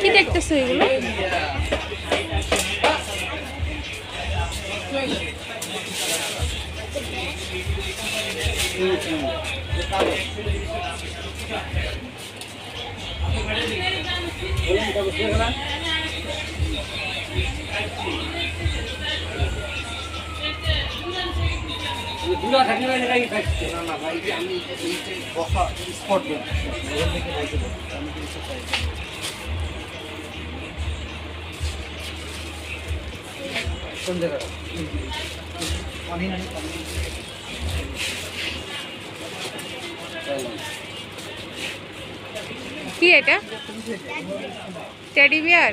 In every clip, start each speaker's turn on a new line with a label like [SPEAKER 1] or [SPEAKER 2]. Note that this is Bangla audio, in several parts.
[SPEAKER 1] কি দেখতেছো এগুলো?
[SPEAKER 2] দুলা থাকলে ভাই খাইছে না না ভাই আমি এই যে বসা স্পট দেব ওখান থেকে খাইতে দেব আমি কিছু চাই কোন জায়গা পানি নাই পানি
[SPEAKER 1] কি এটা? Teddy bear?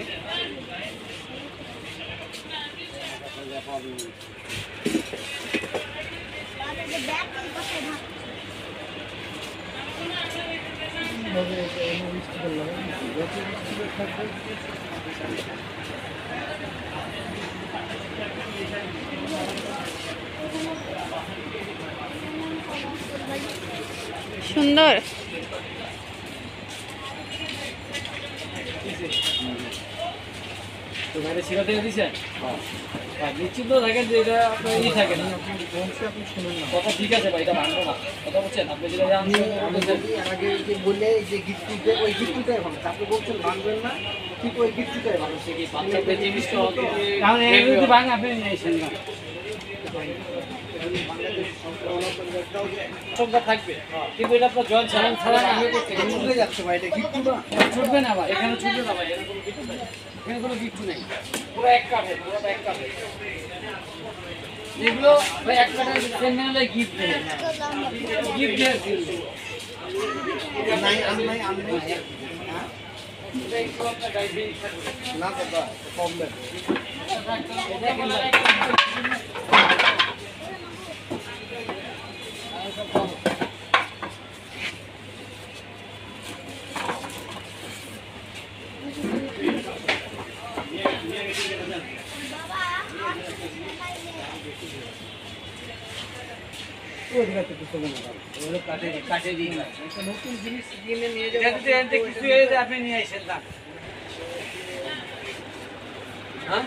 [SPEAKER 1] সুন্দর।
[SPEAKER 2] তো বাইরে ছিড়া দিয়ে দিছেন? হ্যাঁ নিশ্চিত থাকেন যে এটা আপনার ই থাকে না আপনি শুনুন না কথা ঠিক আছে ভাই এটা ভাঙবো না কথা বলছেন আপনি যেটা আগে যে বললে যে গিফটে ওই গিফটটাই ভালো আপনি বলছেন ভাঙবেন না ঠিক ওই গিফটটাই ভালো সে কি বাচ্চাদের জিনিসটা তাহলে যদি ভাঙ আপনি নিয়ে আসেন না থাকবে কিন্তু এটা আপনার জয়েন্ট ছাড়া ছাড়া আমি ছুটে যাচ্ছে ভাই এটা গিফট না ছুটবে না ভাই এখানে ছুটবে না ভাই এখানে কোনো গিফট নাই এখানে কোনো গিফট নাই পুরো এক কাঠে পুরো এক কাঠে এগুলো ভাই এক কাঠে সেন্ডেলে গিফট দেয় গিফট দেয় নাই আমি হ্যাঁ এটা একটু আপনার গাইড না দাদা প্রবলেম নতুন জিনিস কিনে নিয়ে যাবেন কিছু আপনি নিয়ে আসেন না হ্যাঁ